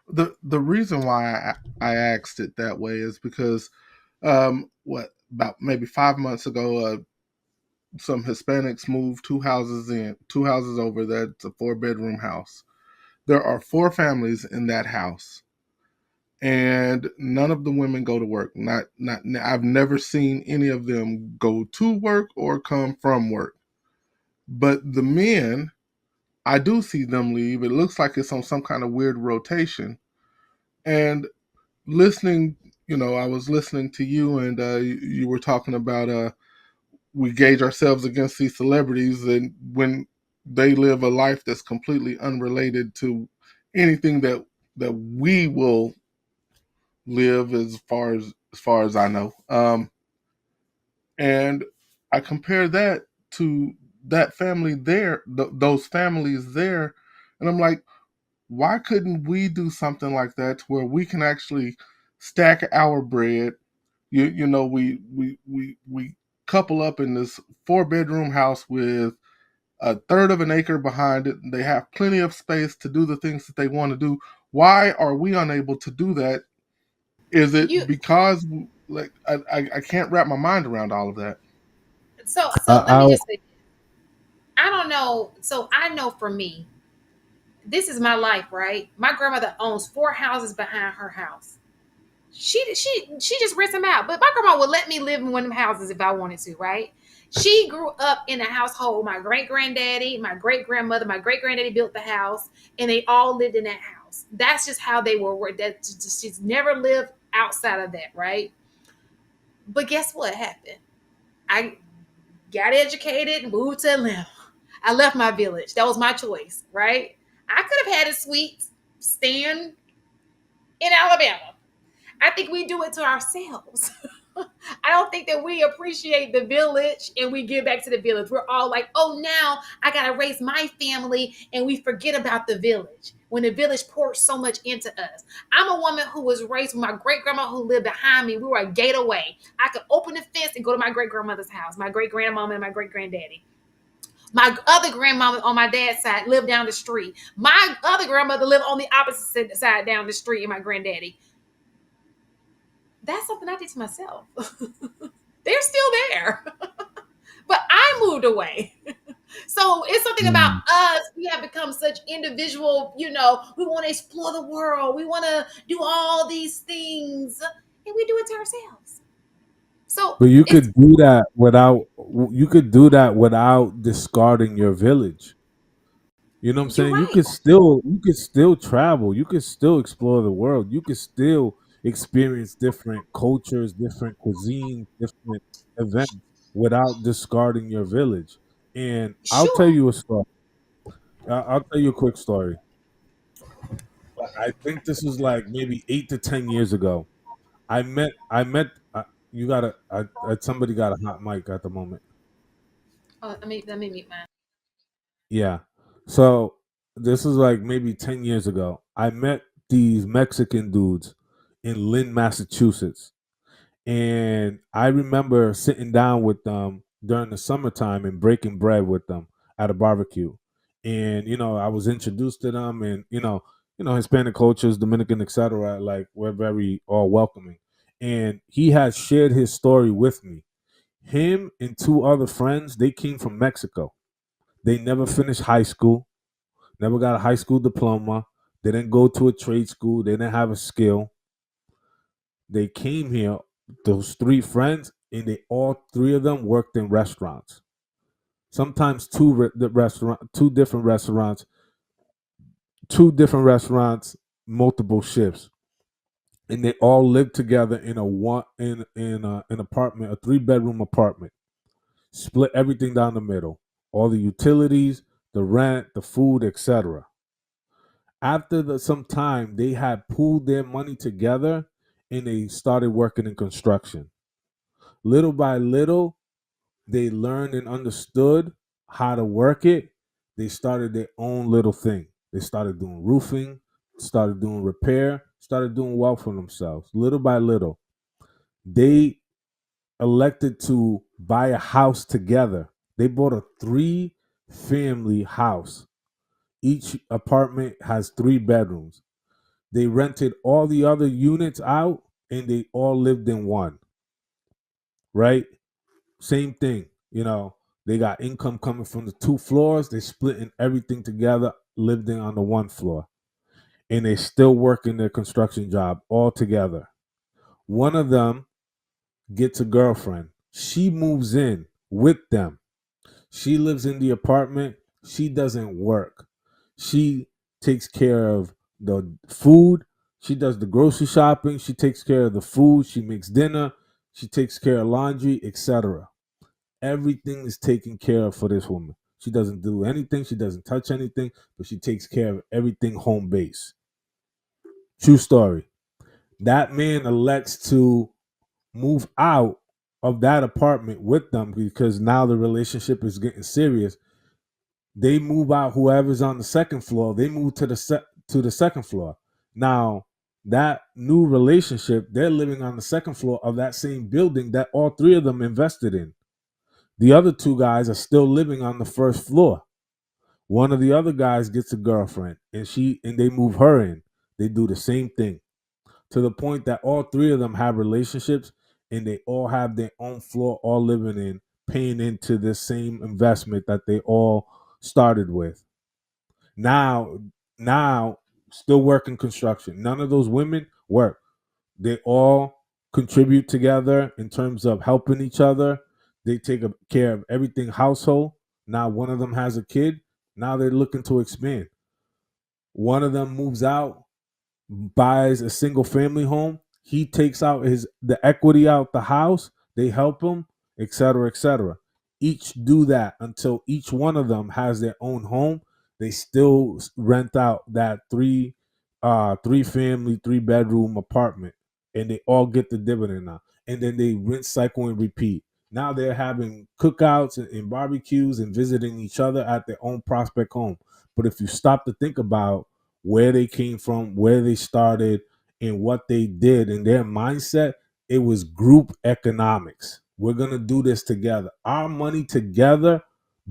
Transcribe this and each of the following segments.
The reason why I asked it that way is because what about maybe 5 months ago, some Hispanics moved two houses over. That's a four-bedroom house. There are four families in that house, and none of the women go to work. Not I've never seen any of them go to work or come from work. But the men, I do see them leave. It looks like it's on some kind of weird rotation. And listening, I was listening to you, and you were talking about we gauge ourselves against these celebrities, and when they live a life that's completely unrelated to anything that we will live, as far as I know. And I compare that to that family there, those families there, and I'm like, why couldn't we do something like that to where we can actually stack our bread? We couple up in this four-bedroom house with a third of an acre behind it. They have plenty of space to do the things that they want to do. Why are we unable to do that? Is it You because, like, I can't wrap my mind around all of that? so let me I just say, I don't know. So I know for me, this is my life, right? My grandmother owns four houses behind her house. She just rents them out. But my grandma would let me live in one of them houses if I wanted to, right? She grew up in a household. My great granddaddy, my great grandmother, my great granddaddy built the house, and they all lived in that house. That's just how they were. That she's never lived outside of that, right? But guess what happened? I got educated, moved to Atlanta. I left my village. That was my choice, right? I could have had a sweet stand in Alabama. I think we do it to ourselves. I don't think that we appreciate the village and we give back to the village. We're all like, oh, now I got to raise my family, and we forget about the village when the village pours so much into us. I'm a woman who was raised with my great grandma who lived behind me. We were a gate away. I could open the fence and go to my great grandmother's house, my great grandmama and my great granddaddy. My other grandmama on my dad's side lived down the street. My other grandmother lived on the opposite side down the street, and my granddaddy. That's something I did to myself. They're still there. But I moved away. So it's something about mm, us. We have become such individual, we want to explore the world. We want to do all these things. And we do it to ourselves. So but you it's could do that without discarding your village. You know what I'm you're saying? right. You could still travel. You could still explore the world. You could still experience different cultures, different cuisines, different events without discarding your village. And I'll tell Sure. you a story. I'll tell you a quick story. I think this was like maybe 8 to 10 years ago. I met. You got to. Somebody got a hot mic at the moment. Oh, let me mute mine. Yeah. So this is like maybe 10 years ago. I met these Mexican dudes in Lynn, Massachusetts. And I remember sitting down with them during the summertime and breaking bread with them at a barbecue. And, I was introduced to them, and, Hispanic cultures, Dominican, etc. Like, we're very all welcoming. And he had shared his story with me. Him and two other friends, they came from Mexico. They never finished high school, never got a high school diploma. They didn't go to a trade school. They didn't have a skill. They came here, those three friends, and they all three of them worked in restaurants. Sometimes two different restaurants, multiple shifts, and they all lived together in a one in an apartment, a 3 bedroom apartment. Split everything down the middle, all the utilities, the rent, the food, etc. After some time, they had pooled their money together and they started working in construction. Little by little, they learned and understood how to work it. They started their own little thing. They started doing roofing, started doing repair, started doing well for themselves. Little by little, they elected to buy a house together. They bought a three family house. Each apartment has 3 bedrooms. They rented all the other units out and they all lived in one, right? Same thing, they got income coming from the two floors, they splitting everything together, lived in on the one floor, and they still working their construction job all together. One of them gets a girlfriend. She moves in with them. She lives in the apartment. She doesn't work. She takes care of the food. She does the grocery shopping. She takes care of the food. She makes dinner. She takes care of laundry, etc. Everything is taken care of for this woman. She doesn't do anything. She doesn't touch anything, but she takes care of everything home base. True story. That man elects to move out of that apartment with them because now the relationship is getting serious. They move out. Whoever's on the second floor, they move to the second floor. Now that new relationship, they're living on the second floor of that same building that all three of them invested in. The other two guys are still living on the first floor. One of the other guys gets a girlfriend, and they move her in. They do the same thing to the point that all three of them have relationships and they all have their own floor, all living in, paying into the same investment that they all started with. Now, now, still working construction. None of those women work. They all contribute together in terms of helping each other. They take care of everything household. Now one of them has a kid. Now they're looking to expand. One of them moves out, buys a single family home. He takes out his the equity out the house. They help him, etc., etc. Each do that until each one of them has their own home. They still rent out that three family, 3 bedroom apartment, and they all get the dividend now. And then they rinse, cycle, and repeat. Now they're having cookouts and barbecues and visiting each other at their own prospect home. But if you stop to think about where they came from, where they started, and what they did and their mindset, it was group economics. We're going to do this together. Our money together,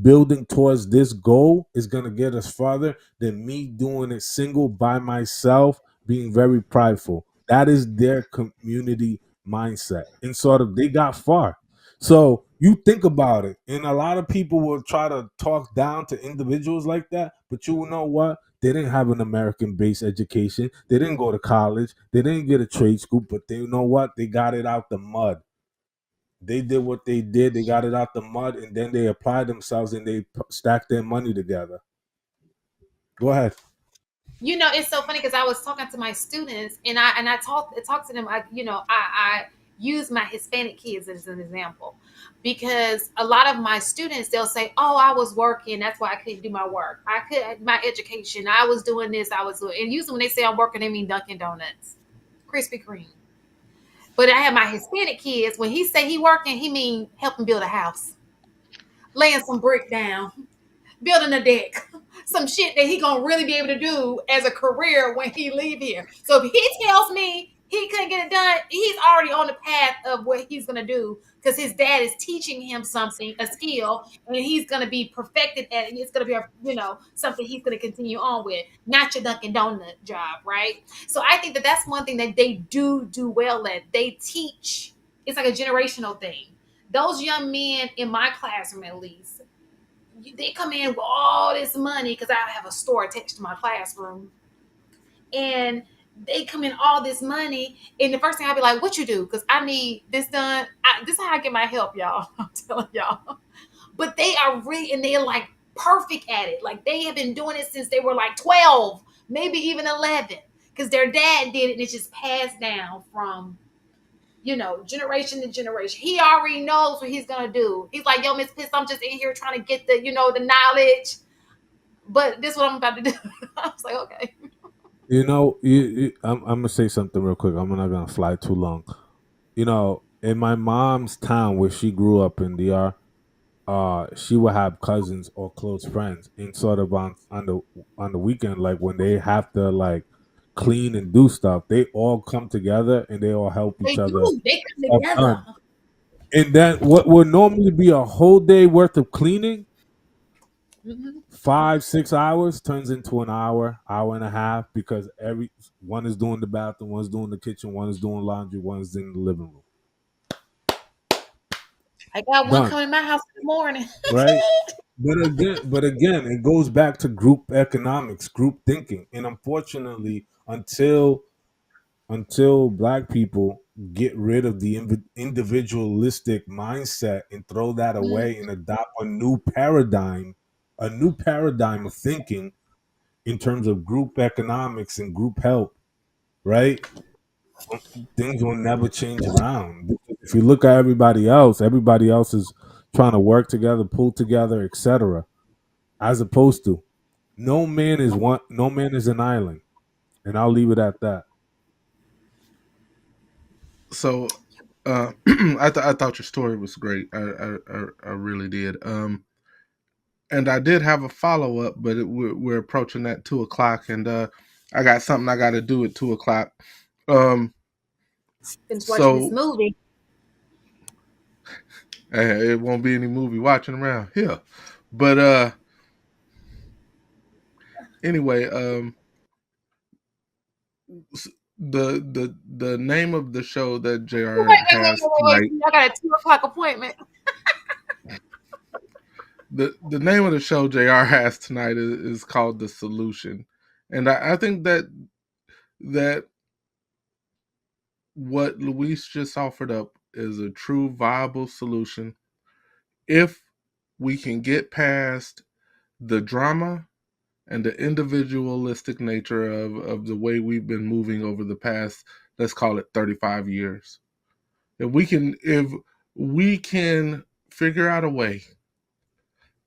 building towards this goal, is going to get us farther than me doing it single by myself, being very prideful. That is their community mindset. And sort of they got far. So you think about it, and a lot of people will try to talk down to individuals like that, but you know what? They didn't have an American based education. They didn't go to college. They didn't get a trade school, but they know what? They got it out the mud. They did what they did. They got it out the mud, and then they applied themselves and they stacked their money together. Go ahead. It's so funny because I was talking to my students, and I talked to them. I use my Hispanic kids as an example, because a lot of my students, they'll say, "Oh, I was working, that's why I couldn't do my work. I could my education. I was doing this. I was doing." And usually when they say I'm working, they mean Dunkin' Donuts, Krispy Kreme. But I have my Hispanic kids. When he say he working, he mean helping build a house, laying some brick down, building a deck, some shit that he gonna really be able to do as a career when he leave here. So if he tells me he couldn't get it done, he's already on the path of what he's gonna do because his dad is teaching him something, a skill, and he's gonna be perfected at it. It's gonna be something he's gonna continue on with, not your Dunkin' Donut job, right? So I think that that's one thing that they do well at. They teach. It's like a generational thing. Those young men in my classroom, at least, they come in with all this money because I have a store attached to my classroom, and they come in all this money, and the first thing I'll be like, "What you do?" Because I need this done. This is how I get my help, y'all. I'm telling y'all. But they are really, and they're like perfect at it. Like they have been doing it since they were like 12, maybe even 11, because their dad did it, and it's just passed down from generation to generation. He already knows what he's gonna do. He's like, "Yo, Miss Piss, I'm just in here trying to get the knowledge, but this is what I'm about to do." I was like, okay. I'm gonna say something real quick. I'm not gonna fly too long. In my mom's town where she grew up in DR, she would have cousins or close friends, and sort of on the weekend, like when they have to like clean and do stuff, they all come together and they all help They each other do. They come stuff together. done. And then what would normally be a whole day worth of cleaning, Mhm. 5 6 hours turns into an hour, hour and a half, because every one is doing the bathroom, one's doing the kitchen, one is doing laundry, one's in the living room. I got one Done. coming to my house in the morning. Right. But again, it goes back to group economics, group thinking. And unfortunately, until black people get rid of the individualistic mindset and throw that Mm. away and adopt a new paradigm of thinking in terms of group economics and group help, right? Things will never change around. If you look at everybody else is trying to work together, pull together, etc. As opposed to no man is an island. And I'll leave it at that. So, I thought your story was great. I really did. And I did have a follow up, but we're approaching that 2 o'clock, and I got something I got to do at 2 o'clock. Um, Been watching this so movie. it won't be any movie watching around here, but anyway, the name of the show that Wait, Jr. wait, wait, has wait, tonight. wait. I got a 2 o'clock appointment. The name of the show Jr. has tonight is called The Solution, and I think that what Luis just offered up is a true viable solution if we can get past the drama and the individualistic nature of the way we've been moving over the past, let's call it 35 years. If we can figure out a way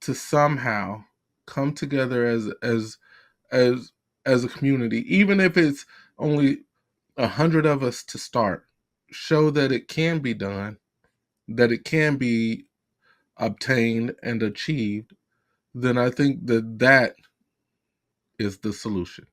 to somehow come together as as a community, even if it's only 100 of us to start, show that it can be done, that it can be obtained and achieved, then I think that is the solution.